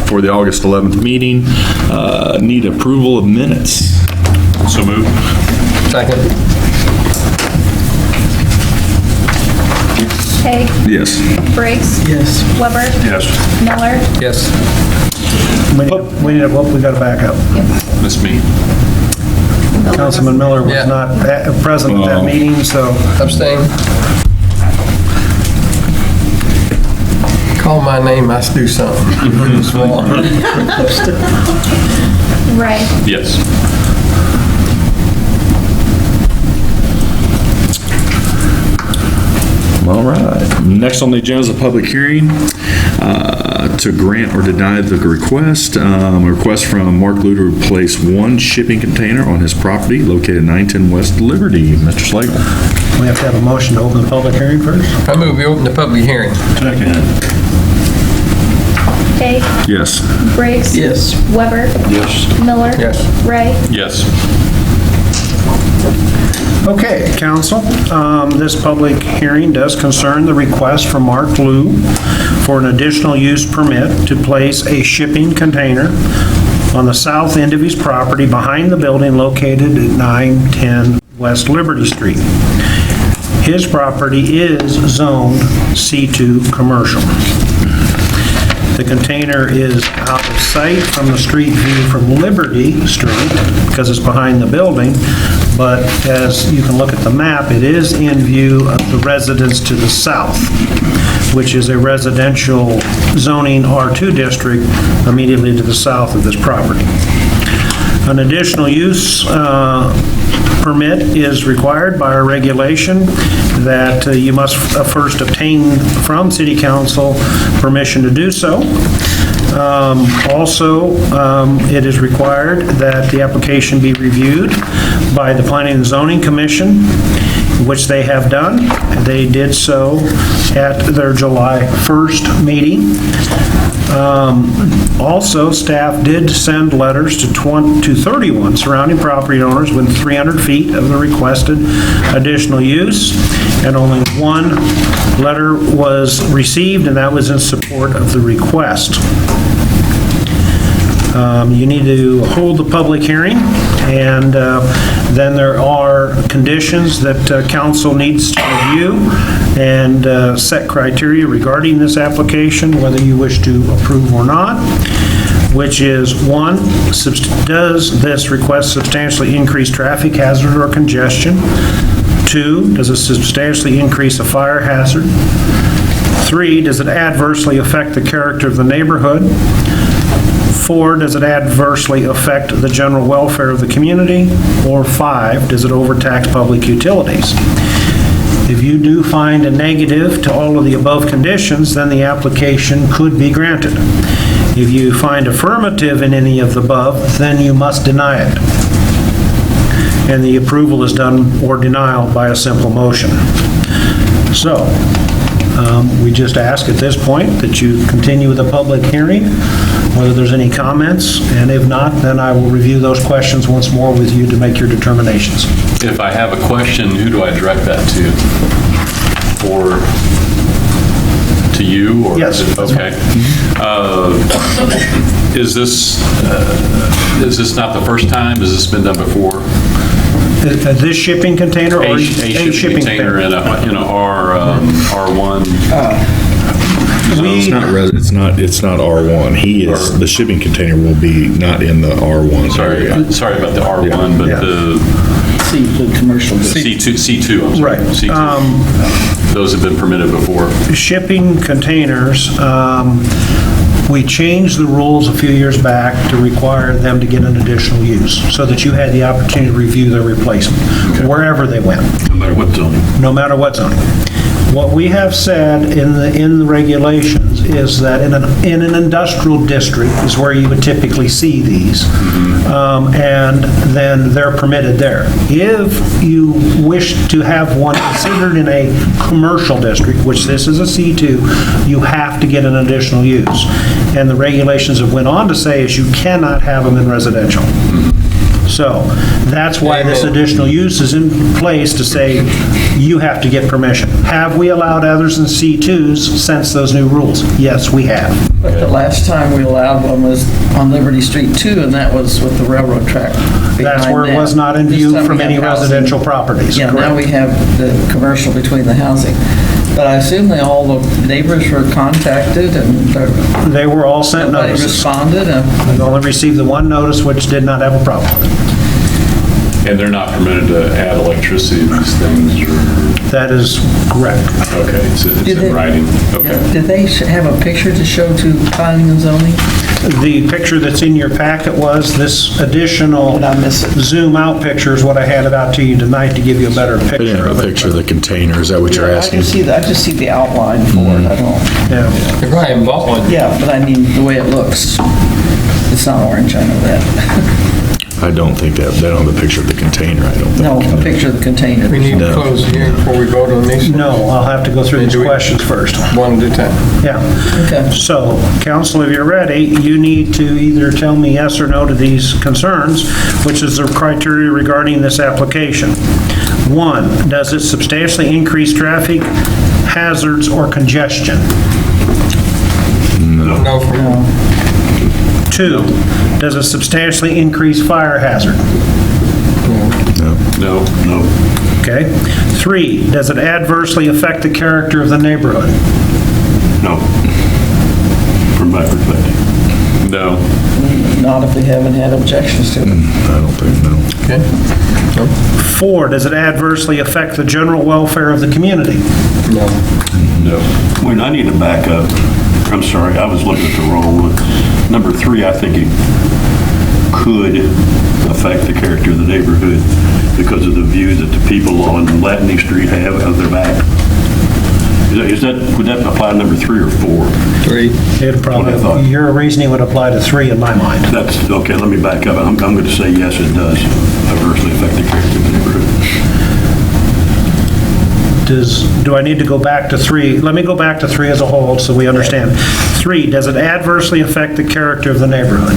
for the August 11th meeting. Need approval of minutes. So moved. Second. Haig. Yes. Briggs. Yes. Weber. Yes. Miller. Yes. We got to back up. That's me. Councilman Miller was Yeah. not present at that meeting, so Abstain. Call my name, I do something. Small. Ray. Yes. All right. Next on the agenda is a public hearing to grant or deny the request. A request from Mark Luter to place one shipping container on his property located at 910 West Liberty. Mr. Slagle. we have to have a motion to open the public hearing first. I move we open the public hearing. Second. Haig. Yes. Briggs. Yes. Weber. Yes. Miller. Yes. Ray. Yes. Okay, council, this public hearing does concern the request from Mark Lou for an additional use permit to place a shipping container on the south end of his property behind the building located at 910 West Liberty Street. His property is zoned C2 commercial. The container is out of sight from the street view from Liberty Street because it's behind the building, but as you can look at the map, it is in view of the residence to the south, which is a residential zoning R2 district immediately to the south of this property. An additional use permit is required by our regulation that you must first obtain from City Council permission to do so. Also, it is required that the application be reviewed by the Planning and Zoning Commission, which they have done. They did so at their July 1st meeting. Also, staff did send letters to 31 surrounding property owners within 300 feet of the requested additional use, and only one letter was received, and that was in support of the request. You need to hold the public hearing, and then there are conditions that council needs to review and set criteria regarding this application, whether you wish to approve or not, which is, one, does this request substantially increase traffic hazard or congestion? Two, does it substantially increase a fire hazard? Three, does it adversely affect the character of the neighborhood? 4, does it adversely affect the general welfare of the community? Or 5, does it overtax public utilities? If you do find a negative to all of the above conditions, then the application could be granted. If you find affirmative in any of the above, then you must deny it. And the approval is done or denial by a simple motion. So, we just ask at this point that you continue with the public hearing, whether there's any comments, and if not, then I will review those questions once more with you to make your determinations. If I have a question, who do I direct that to? Or to you? Or Yes. Okay. Is this not the first time? Has this been done before? This shipping container or A shipping container in a R1? It's not R1. The shipping container will be not in the R1 area. Sorry about the R1, but Yeah. the C2 commercial. C2, I'm sorry. Right. C2. Those have been permitted before. Shipping containers, we changed the rules a few years back to require them to get an additional use, so that you had the opportunity to review their replacement, wherever they went. No matter what zoning. No matter what zoning. What we have said in the regulations is that in an industrial district is where you would typically see these, and then they're permitted there. If you wish to have one considered in a commercial district, which this is a C2, you have to get an additional use. And the regulations have went on to say is you cannot have them in residential. So that's why this Amen. additional use is in place to say you have to get permission. Have we allowed others in C2s since those new rules? Yes, we have. But the last time we allowed one was on Liberty Street too, and that was with the railroad track That's behind where it that. was not in This view time we from have any housing. residential properties. Yeah, now correct? we have the commercial between the housing. But I assume all the neighbors were contacted and They were all sent nobody notices. responded. We only received the one notice, which did not have a problem with it. And they're not permitted to add electricity to these things, or, That is correct. okay, it's Did in they- writing, okay. Did they have a picture to show to planning and zoning? The picture that's in your packet was this additional Did I miss it? zoom out picture is what I handed out to you tonight to give you a better I didn't picture have of a it. picture of the container, is that what you're I asking? just see the outline for it. I don't, Yeah. If I hadn't bought one, yeah, but I mean, the way it looks. It's not orange, I know that. I don't think they don't have a picture of the container, I don't think. No, a picture of the container. we need to No. close the hearing before we vote on these. No, I'll have to go through these Do we- questions first. One at a time. Yeah. Okay. So, council, if you're ready, you need to either tell me yes or no to these concerns, which is the criteria regarding this application. 1, does it substantially increase traffic hazards or congestion? No, for No. 2, does it substantially increase fire hazard? No, Okay. 3, does it adversely affect the character of the neighborhood? No, from my perspective. no, Not if we haven't had objections to it. I don't think, no. Okay. 4, does it adversely affect the general welfare of the community? No. no. When I need to back up, I'm sorry, I was looking at the wrong one. Number 3, I think it could affect the character of the neighborhood because of the view that the people on Latney Street have of their back. Would that apply to number 3 or 4? 3. It'd What I thought. probably, your reasoning would apply to 3 in my mind. That's, okay, let me back up. I'm going to say yes, it does adversely affect the character of the neighborhood. Do I need to go back to 3? Let me go back to 3 as a whole so we understand. 3, does it adversely affect the character of the neighborhood?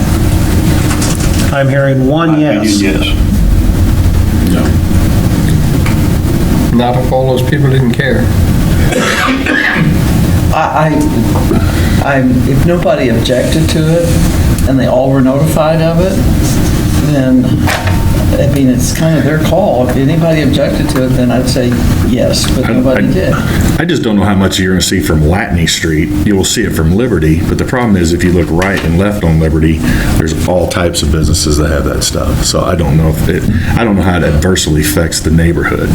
I'm hearing 1 yes. Yes. Not if all those people didn't care. If nobody objected to it and they all were notified of it, then, I mean, it's kind of their call. If anybody objected to it, then I'd say yes, but nobody did. I just don't know how much you're going to see from Latney Street. You will see it from Liberty, but the problem is if you look right and left on Liberty, there's all types of businesses that have that stuff. So I don't know I don't know how it adversely affects the neighborhood.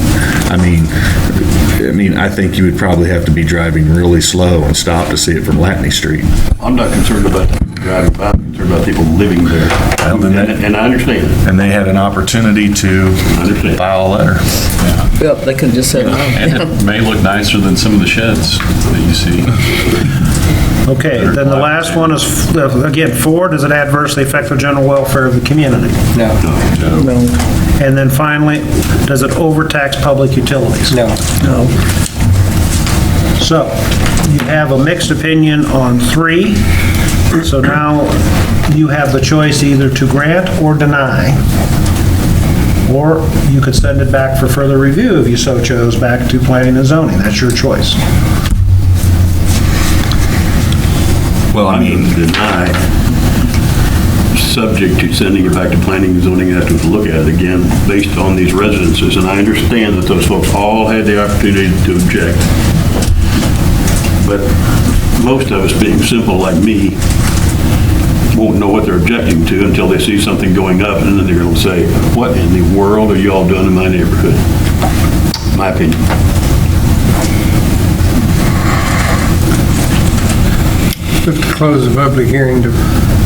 I mean, I think you would probably have to be driving really slow and stop to see it from Latney Street. I'm not concerned about people driving by, I'm concerned about people living there. Well, then that- And I understand. And they had an opportunity to I understand. file a letter. Well, they could just say, And it may look nicer than some of the sheds that you see. Okay, then the last one is, again, 4, does it adversely affect the general welfare of the community? No. no, And then finally, does it overtax public utilities? No. no. So, you have a mixed opinion on 3. So now you have the choice either to grant or deny. Or you could send it back for further review if you so chose, back to planning and zoning. That's your choice. Well, I'm going to deny, subject to sending it back to planning and zoning after to look at it again, based on these residences. And I understand that those folks all had the opportunity to object. But most of us, being simple like me, won't know what they're objecting to until they see something going up, and then they're going to say, what in the world are you all doing in my neighborhood? My opinion. We have to close the public hearing to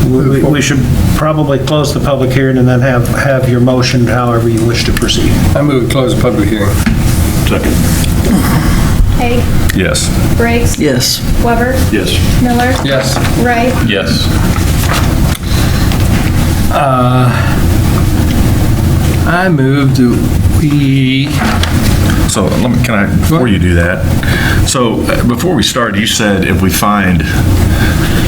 move We forward. should probably close the public hearing and then have your motion however you wish to proceed. I move to close the public hearing. Second. Haig, yes. Briggs, Yes. Weber, Yes. Miller, Yes. Wright, Yes. I move that we So can I, before you do that, so before we start, you said if we find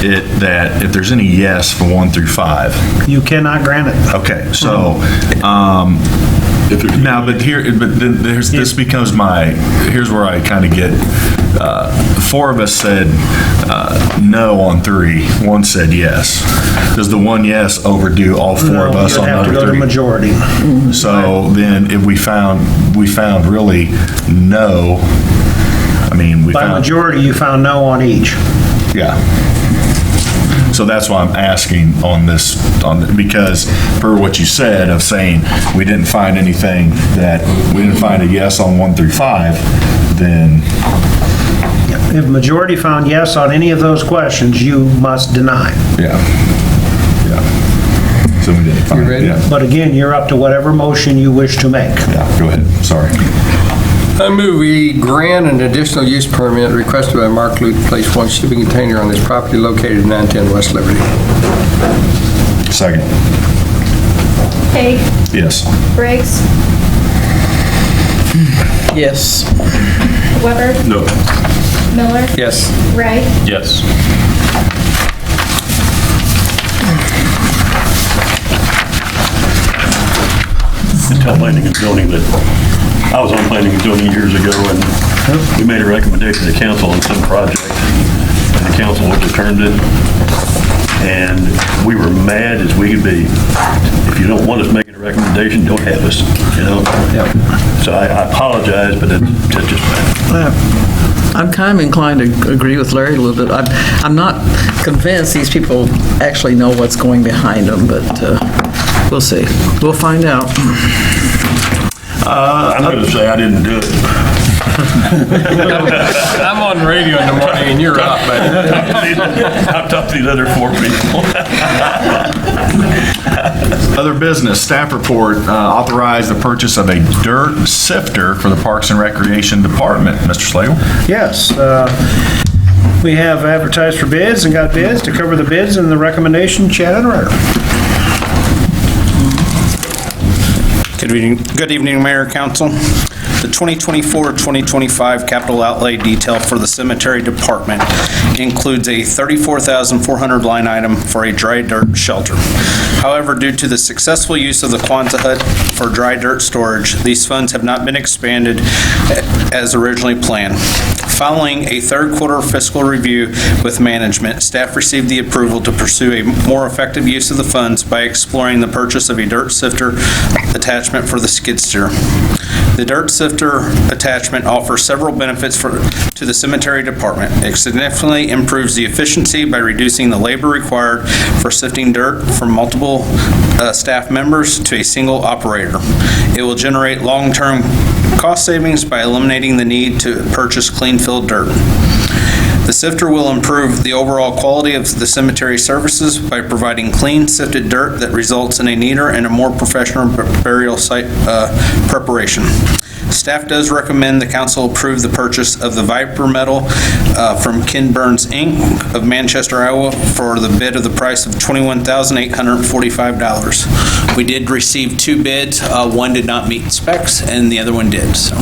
it, that if there's any yes for 1 through 5. You cannot grant it. Okay, so, now, but then this becomes here's where I kind of get, 4 of us said no on 3, 1 said yes. Does the 1 yes overdo all 4 of us You'd on have to number go to 3? majority. So then if we found really no, I mean, we By found, majority, you found no on each. yeah. So that's why I'm asking because per what you said of saying we didn't find anything we didn't find a yes on 1 through 5, then, If majority found yes on any of those questions, you must deny. yeah. So we didn't find, ready? yeah. But again, you're up to whatever motion you wish to make. Yeah, go ahead, sorry. I move we grant an additional use permit requested by Mark Lute to place 1 shipping container on his property located at 910 West Liberty. Second, Haig, yes. Briggs, Yes. Weber, No. Miller, Yes. Ray, Yes. And tell planning and zoning that I was on planning and zoning years ago, and we made a recommendation to council on some project, and the council overturned it, and we were mad as we could be. If you don't want us making a recommendation, don't have us, you know? So I apologize, but that's just bad. I'm kind of inclined to agree with Larry a little bit. I'm not convinced these people actually know what's going behind them, but we'll see. We'll find out. I'm going to say I didn't do it. I'm on the radio in the morning and you're up, buddy. I've talked to these other 4 people. Other business, staff report, authorize the purchase of a dirt sifter for the Parks and Recreation Department. Mr. Slagle? Yes, we have advertised for bids and got bids. To cover the bids and the recommendation, Chad Ryder. Good evening, Mayor, Council. The 2024-2025 capital outlay detail for the cemetery department includes a $34,400 line item for a dry dirt shelter. However, due to the successful use of the Quonset hut for dry dirt storage, these funds have not been expanded as originally planned. Following a third quarter fiscal review with management, staff received the approval to pursue a more effective use of the funds by exploring the purchase of a dirt sifter attachment for the skid steer. The dirt sifter attachment offers several benefits to the cemetery department. It significantly improves the efficiency by reducing the labor required for sifting dirt from multiple staff members to a single operator. It will generate long-term cost savings by eliminating the need to purchase clean-filled dirt. The sifter will improve the overall quality of the cemetery services by providing clean sifted dirt that results in a neater and a more professional burial site preparation. Staff does recommend the council approve the purchase of the Viper metal from Ken Burns Inc. of Manchester, Iowa for the bid of the price of $21,845. We did receive 2 bids. One did not meet specs and the other one did, so.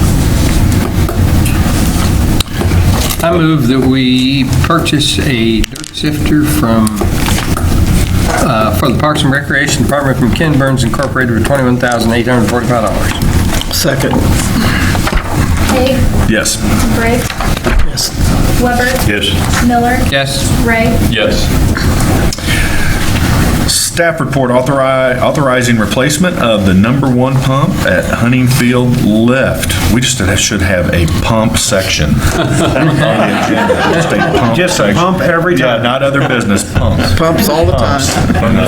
I move that we purchase a dirt sifter for the Parks and Recreation Department from Ken Burns Incorporated for $21,845. Second. Haig, Yes. Briggs, Yes. Weber, Yes. Miller, Yes. Ray, Yes. Staff report authorizing replacement of the number 1 pump at Huntingfield Lift. We just should have a pump section on the agenda. Just a pump Just a section. pump every Yeah, time. not other business, pumps. Pumps all the time.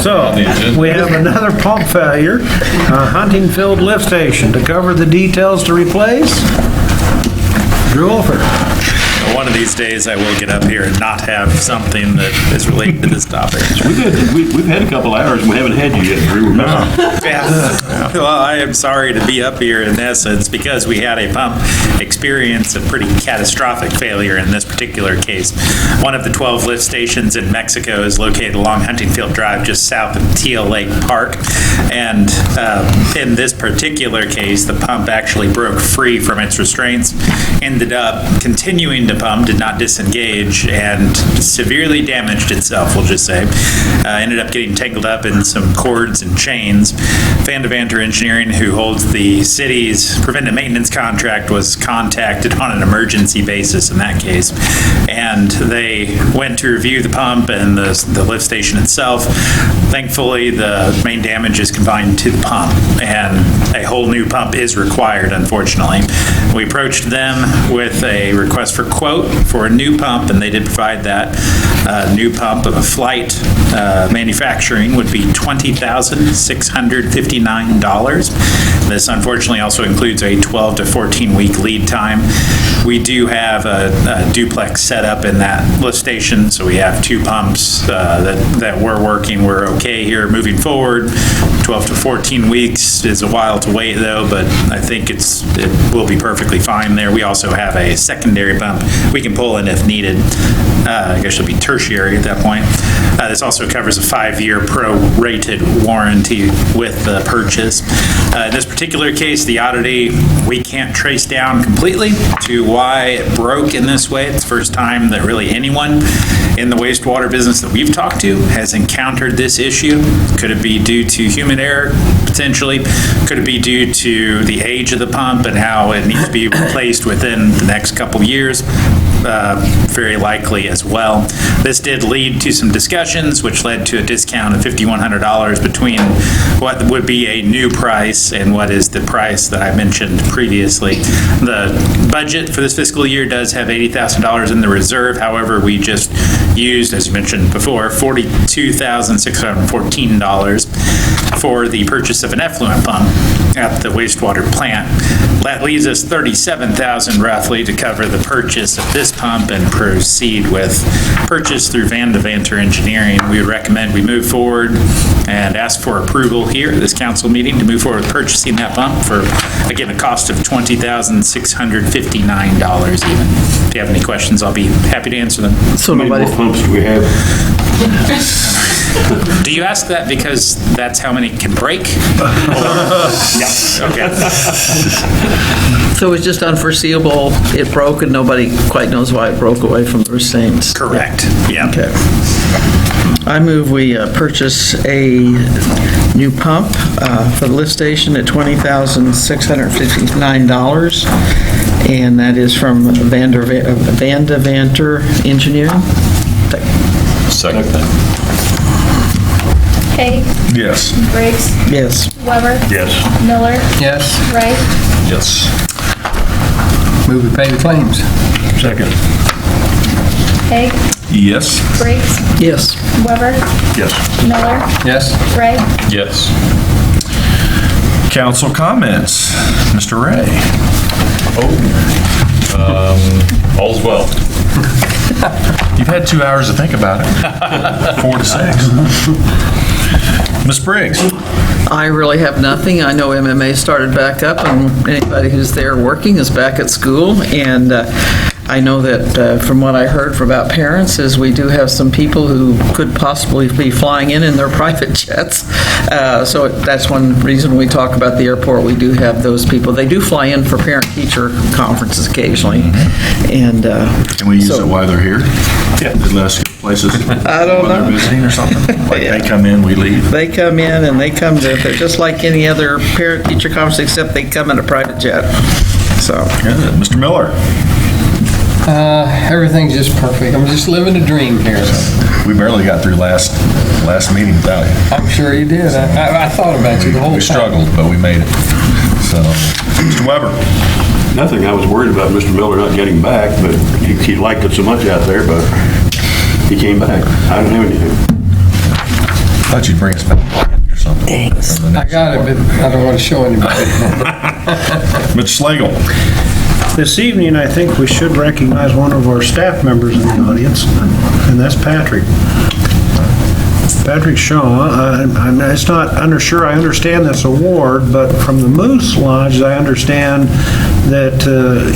So, we have another pump failure, Huntingfield Lift Station. To cover the details to replace, Drew Olford. One of these days, I will get up here and not have something that is related to this topic. We've had a couple hours and we haven't had you yet, Drew, remember? Yeah. Well, I am sorry to be up here in essence because we had a pump experience a pretty catastrophic failure in this particular case. One of the 12 lift stations in Mexico is located along Huntingfield Drive just south of Teal Lake Park. And in this particular case, the pump actually broke free from its restraints, ended up continuing to pump, did not disengage, and severely damaged itself, we'll just say. Ended up getting tangled up in some cords and chains. Vandevanter Engineering, who holds the city's preventive maintenance contract, was contacted on an emergency basis in that case. And they went to review the pump and the lift station itself. Thankfully, the main damage is confined to the pump, and a whole new pump is required, unfortunately. We approached them with a request for quote for a new pump, and they did provide that. New pump of a Flight manufacturing would be $20,659. This unfortunately also includes a 12 to 14 week lead time. We do have a duplex setup in that lift station, so we have two pumps that we're working. We're okay here moving forward. 12 to 14 weeks is a while to wait though, but I think it will be perfectly fine there. We also have a secondary pump we can pull in if needed. I guess it'll be tertiary at that point. This also covers a 5-year prorated warranty with the purchase. In this particular case, the oddity we can't trace down completely to why it broke in this way. It's the first time that really anyone in the wastewater business that we've talked to has encountered this issue. Could it be due to human error? Potentially. Could it be due to the age of the pump and how it needs to be replaced within the next couple years? Very likely as well. This did lead to some discussions, which led to a discount of $5,100 between what would be a new price and what is the price that I mentioned previously. The budget for this fiscal year does have $80,000 in the reserve. However, we just used, as you mentioned before, $42,614 for the purchase of an effluent pump at the wastewater plant. That leaves us $37,000 roughly to cover the purchase of this pump and proceed with purchase through Vandevanter Engineering. We would recommend we move forward and ask for approval here at this council meeting to move forward with purchasing that pump for, again, a cost of $20,659 even. If you have any questions, I'll be happy to answer them. So How many nobody, more pumps do we have? Do you ask that because that's how many can break? Yeah, okay. so it's just unforeseeable, it broke and nobody quite knows why it broke away from the restraints? Correct, yeah. Okay. I move we purchase a new pump for the lift station at $20,659, and that is from Vandevanter Engineering. Second. Haig, Yes. Briggs, Yes. Weber, Yes. Miller, Yes. Wright, Yes. Move we pay the claims. Second. Haig, Yes. Briggs, Yes. Weber, Yes. Miller, Yes. Wright, Yes. Council comments. Mr. Ray. All's well. You've had 2 hours to think about it. 4 to 6. Ms. Briggs. I really have nothing. I know MMA started back up, and anybody who's there working is back at school. And I know that from what I heard from about parents is we do have some people who could possibly be flying in their private jets. So that's one reason we talk about the airport. We do have those people. They do fly in for parent-teacher conferences occasionally. And Can we use so- it while they're here? Yeah. Let's go places. I don't While know. they're visiting or something? Like they come in, we leave? they come in and they come to, they're just like any other parent-teacher conference, except they come in a private jet. So, Good. Mr. Miller. Everything's just perfect. I'm just living a dream here. We barely got through last meeting without you. I'm sure you did. I thought about you the whole time. We struggled, but we made it. So, Mr. Weber. Nothing. I was worried about Mr. Miller not getting back, but he liked it so much out there, but he came back. I don't have anything. Thought you'd bring us back or something. Thanks. I got it, but I don't want to show anybody. Mr. Slagle. This evening, I think we should recognize one of our staff members in the audience, and that's Patrick. Patrick Shaw, I'm just not sure I understand this award, but from the Moose Lodge, I understand that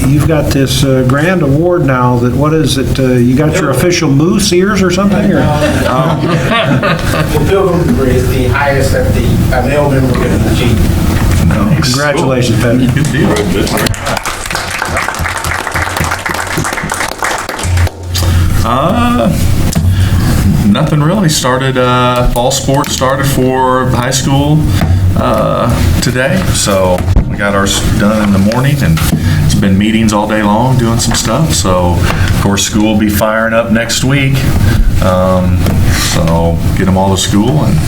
you've got this grand award now, that, what is it, you got your official moose ears or something? or- The Pilgrim degree is the highest that the male member can achieve. Congratulations, Patrick. Good deal. Nothing really. Started, fall sports started for high school today. So we got ours done in the morning, and it's been meetings all day long doing some stuff. So, of course, school will be firing up next week. So get them all to school, and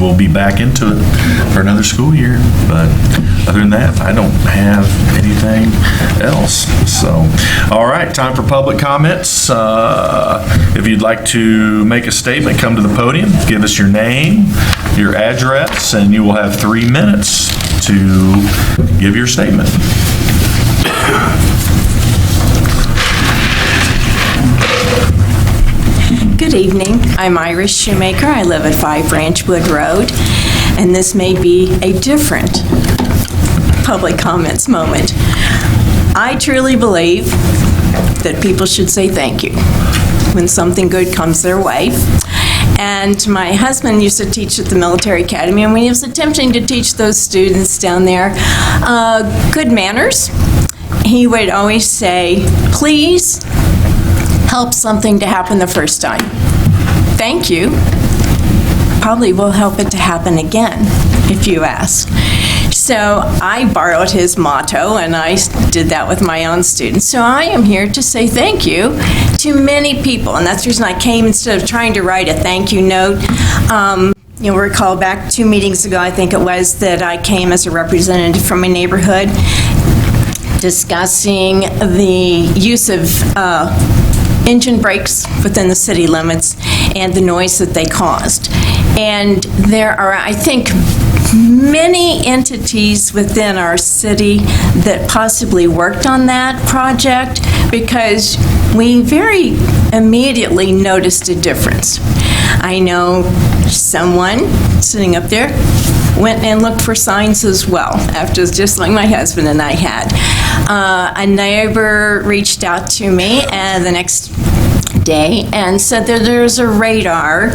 we'll be back into it for another school year. But other than that, I don't have anything else. So, all right, time for public comments. If you'd like to make a statement, come to the podium, give us your name, your address, and you will have 3 minutes to give your statement. Good evening. I'm Iris Shoemaker. I live at 5 Branchwood Road, and this may be a different public comments moment. I truly believe that people should say thank you when something good comes their way. And my husband used to teach at the military academy, and when he was attempting to teach those students down there good manners, he would always say, please help something to happen the first time. Thank you probably will help it to happen again if you ask. So I borrowed his motto, and I did that with my own students. So I am here to say thank you to many people, and that's the reason I came instead of trying to write a thank you note. You'll recall back 2 meetings ago, I think it was, that I came as a representative from my neighborhood discussing the use of engine brakes within the city limits and the noise that they caused. And there are, I think, many entities within our city that possibly worked on that project, because we very immediately noticed a difference. I know someone sitting up there went and looked for signs as well, after, just like my husband and I had. A neighbor reached out to me the next day and said that there's a radar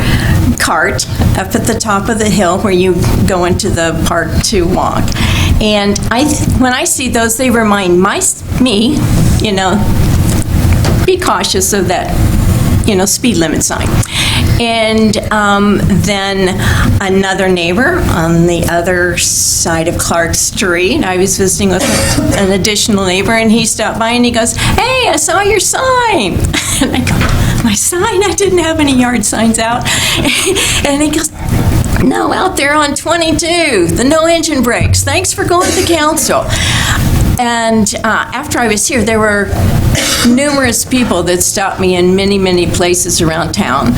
cart up at the top of the hill where you go into the park to walk. And when I see those, they remind me, be cautious of that, speed limit sign. And then another neighbor on the other side of Clark Street, I was visiting with an additional neighbor, and he stopped by and he goes, hey, I saw your sign. And I go, my sign? I didn't have any yard signs out. And he goes, no, out there on 22, the no engine brakes. Thanks for going to council. And after I was here, there were numerous people that stopped me in many, many places around town.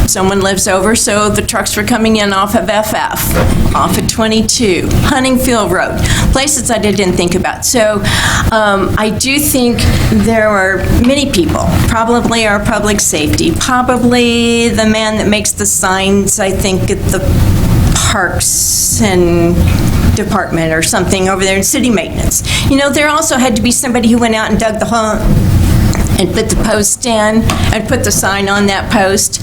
Someone lives over, so the trucks were coming in off of FF, off of 22, Huntingfield Road, places I didn't think about. So I do think there are many people, probably our public safety, probably the man that makes the signs, I think, at the parks and department or something over there in city maintenance. There also had to be somebody who went out and dug the hole and put the post in and put the sign on that post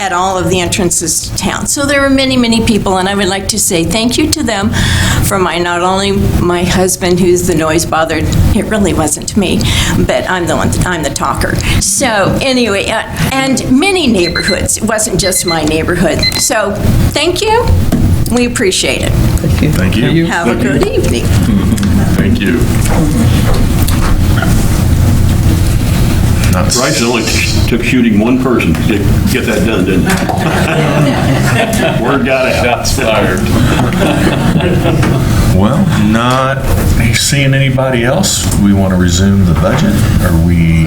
at all of the entrances to town. So there were many, many people, and I would like to say thank you to them for not only my husband, who's the noise bothered, it really wasn't me, but I'm the talker. So anyway, and many neighborhoods, it wasn't just my neighborhood. So thank you, we appreciate it. Thank you. Have a good evening. Thank you. Bryce, it only took shooting one person to get that done, didn't it? Word got out. Shots fired. Well, not seeing anybody else. We want to resume the budget? Are we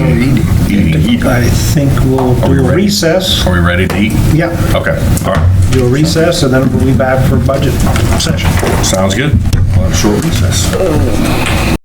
eating? I think we'll recess. Are we ready to eat? Yeah, Okay, all right. do a recess, and then we'll be back for budget session. Sounds good. We'll have a short recess.